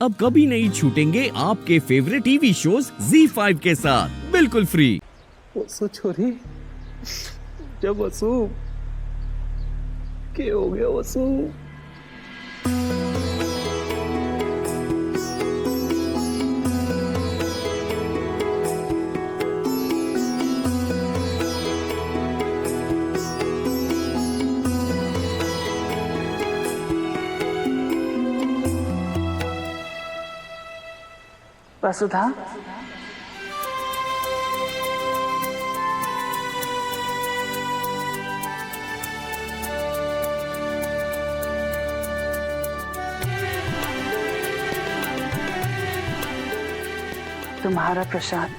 अब कभी नहीं छूटेंगे आपके फेवरेट टीवी शोज ZEE5 के साथ बिल्कुल फ्री। वसु छोरी, जब वसु क्या हो गया वसु? वसुधा, तुम्हारा प्रसाद।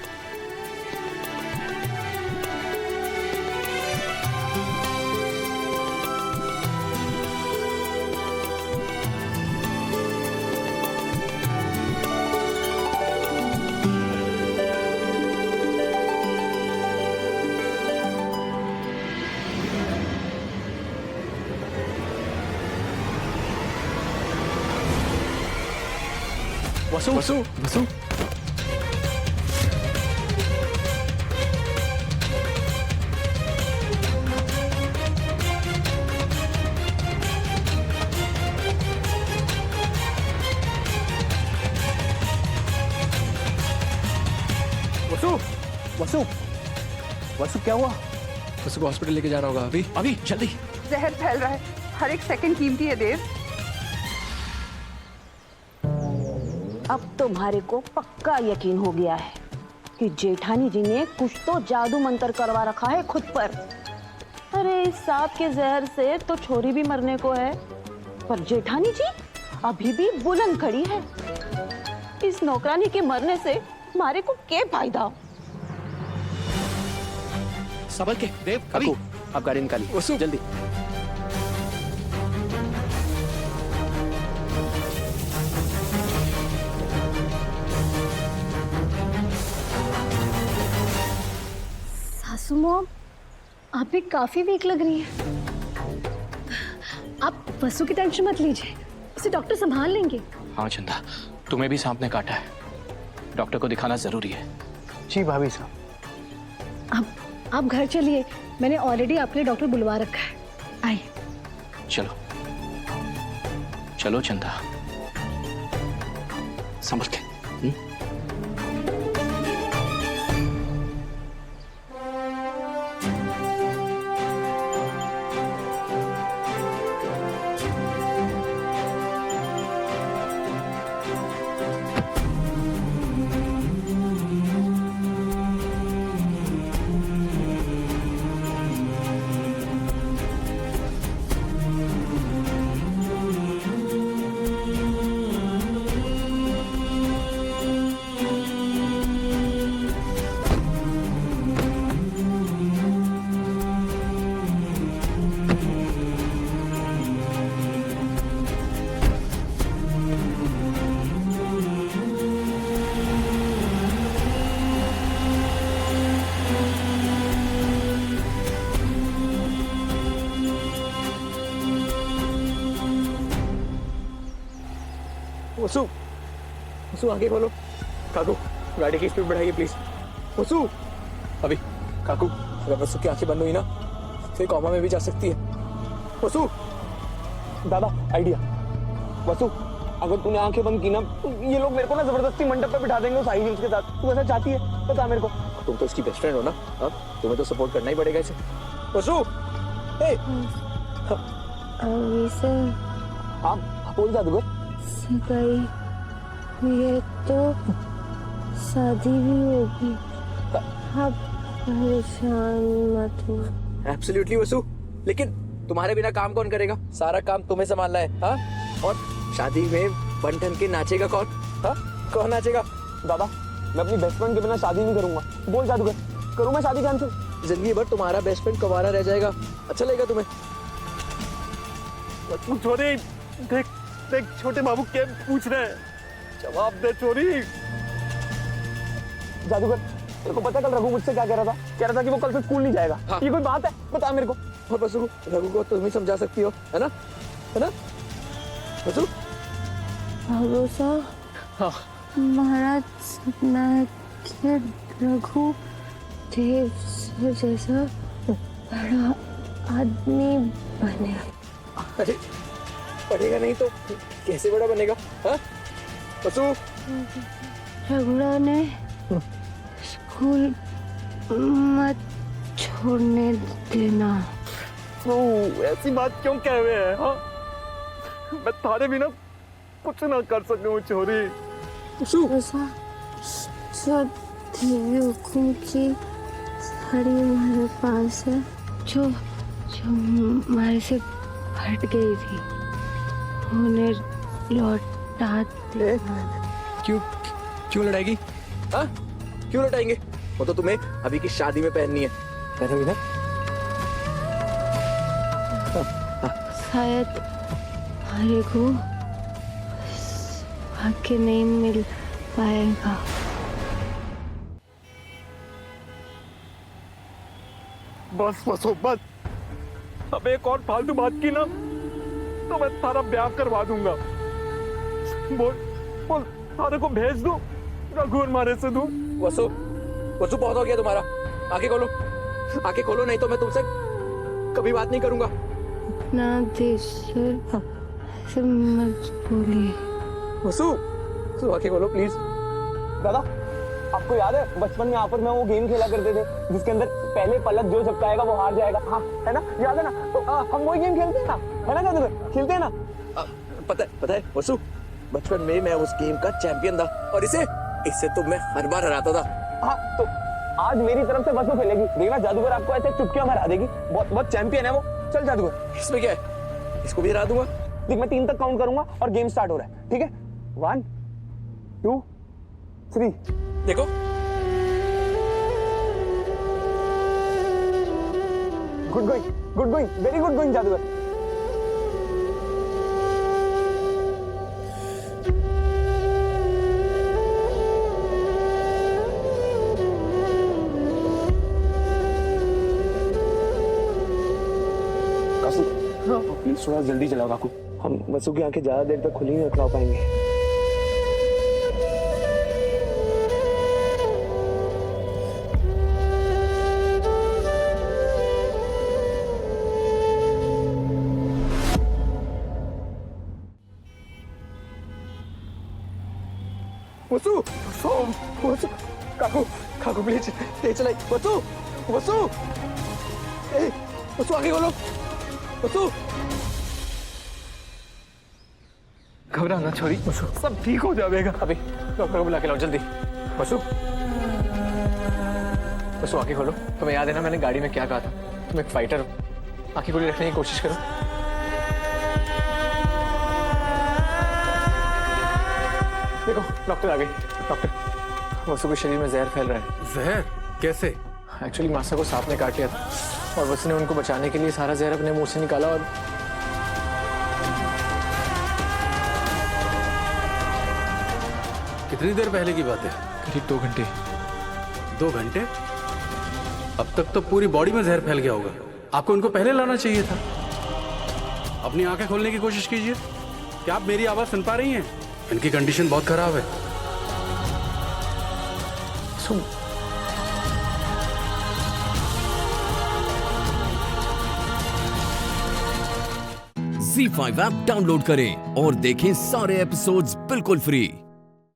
वसु वसु वसु वसु वसु वसु क्या हुआ? वसु को हॉस्पिटल लेके जाना होगा। अभी अभी जल्दी। जहर फैल रहा है, हर एक सेकंड कीमती है देव। अब तुम्हारे को पक्का यकीन हो गया है कि जेठानी जी ने कुछ तो जादू मंत्र करवा रखा है खुद पर। अरे इस सांप के जहर से तो छोरी भी मरने को है, पर जेठानी जी अभी भी बुलंद खड़ी है। इस नौकरानी के मरने से हमारे को क्या फायदा? संभल के देव। अभी आप गाड़ी निकालिए वसु जल्दी। सासू मॉम, आप भी काफी वीक लग रही है। आप वसु की टेंशन मत लीजिए, उसे डॉक्टर संभाल लेंगे। हाँ चंदा, तुम्हें भी सांप ने काटा है, डॉक्टर को दिखाना जरूरी है। जी भाभी साहब। आप घर चलिए, मैंने ऑलरेडी आपके लिए डॉक्टर बुलवा रखा है। आइए। चलो चलो चंदा, संभल के। वसु वसु आगे खोलो। काकू गाड़ी की स्पीड बढ़ाइए प्लीज। वसु अभी काकू, अगर वसु की आंखें बंद हुई ना फिर कोमा में भी जा सकती है। वसु दादा आइडिया। वसु अगर तूने आंखें बंद की ना तो ये लोग मेरे को ना जबरदस्ती मंडप पे बिठा देंगे उस हाई हील्स के साथ। तू ऐसा चाहती है? बता मेरे को। तुम तो इसकी बेस्ट फ्रेंड हो ना, अब तुम्हें तो सपोर्ट करना ही पड़ेगा इसे। वसु हाँ बोल जादूगर। ये तो शादी भी होगी, आप परेशान मत हो। एब्सोल्युटली वसु, लेकिन तुम्हारे बिना काम कौन करेगा? सारा काम तुम्हें संभालना है। हाँ, और शादी में बन ठन के नाचेगा कौन? हाँ, कौन नाचेगा? दादा मैं अपनी बेस्ट फ्रेंड के बिना शादी नहीं करूंगा। बोल जादूगर, करूं मैं शादी कैंसिल? जिंदगी भर तुम्हारा बेस्ट फ्रेंड कुंवारा रह जाएगा, अच्छा लगेगा तुम्हें? छोरी देख देख, छोटे बाबू क्या पूछ रहे हैं, जवाब दे छोरी। जादूगर तेरे को पता है कल रघु मुझसे क्या कह रहा था? कह रहा था कि वो कल से स्कूल नहीं जाएगा। हाँ। ये कोई बात है? बता मेरे को। और बसु रघु को तुम ही समझा सकती हो, है ना? है ना बसु? भरोसा महाराज सपना है कि रघु देव से जैसा बड़ा आदमी बने। अरे पढ़ेगा नहीं तो कैसे बड़ा बनेगा? हाँ वसु, रघुड़ा ने स्कूल मत छोड़ने देना। तो ऐसी बात क्यों कह रहे हैं? हाँ, मैं थारे बिना कुछ ना कर सकूं छोरी। वसु, जो देवी हुकुम की साड़ी हमारे पास है, जो हमारे से हट गई थी, उन्हें लौटा दे। क्यों लड़ाएगी? हाँ क्यों लड़ाएंगे? वो तो तुम्हें अभी की शादी में पहननी है, पहनोगी ना? शायद हमारे को भाग्य नहीं मिल पाएगा। बस वसो बस, अब एक और फालतू बात की ना तो मैं थारा ब्याह करवा दूंगा। बोल थारे को भेज दूं, रघु मारे से दूं। वसु, वसु बहुत हो गया तुम्हारा, आंखें खोलो नहीं तो मैं तुमसे कभी बात नहीं करूंगा। ना देशर से मत बोलिए। वसु, आंखें खोलो प्लीज। दादा, आपको याद है बचपन में आपस में वो गेम खेला करते थे जिसके अंदर पहले पलक जो चपकाएगा वो हार जाएगा? हाँ है ना, याद है ना? तो हम वही गेम खेलते हैं ना, है ना जादूगर? खेलते हैं ना? पता है वसु, बचपन में मैं उस गेम का चैंपियन था और इससे तो मैं हर बार हराता था। हाँ तो आज मेरी तरफ से वसु खेलेगी, देखना जादूगर आपको ऐसे चुटकियां में हरा देगी। बहुत चैंपियन है वो। चल जादूगर, इसमें क्या है, इसको भी हरा दूंगा। देख मैं 3 तक काउंट करूंगा और गेम स्टार्ट हो रहा है, ठीक है? 1 2 3। देखो good going, very good going जादूगर। प्लीज थोड़ा जल्दी चलाओ काकू, हम वसु की आंखें ज्यादा देर तक खुली नहीं रखवा पाएंगे। वसु, काकू प्लीज तेज चलाई। वसु, आगे बोलो। वसु, घबराना छोरी, सब ठीक हो जाएगा। अभी डॉक्टर को बुला के लाओ जल्दी। वसु, आंखें खोलो। तुम्हें याद है ना मैंने गाड़ी में क्या कहा था? तुम एक फाइटर हो, आंखें खुली रखने की कोशिश करो। देखो डॉक्टर आ गए। डॉक्टर, वसु के शरीर में जहर फैल रहा है। जहर? कैसे? एक्चुअली मासा को सांप ने काट लिया था और वसु ने उनको बचाने के लिए सारा जहर अपने मुंह से निकाला और कितनी देर पहले की बात है? करीब 2 घंटे। 2 घंटे? अब तक तो पूरी बॉडी में जहर फैल गया होगा। आपको इनको पहले लाना चाहिए था। अपनी आंखें खोलने की कोशिश कीजिए। क्या आप मेरी आवाज सुन पा रही हैं? इनकी कंडीशन बहुत खराब है। सुन, Z5 ऐप डाउनलोड करें और देखें सारे एपिसोड्स बिल्कुल फ्री।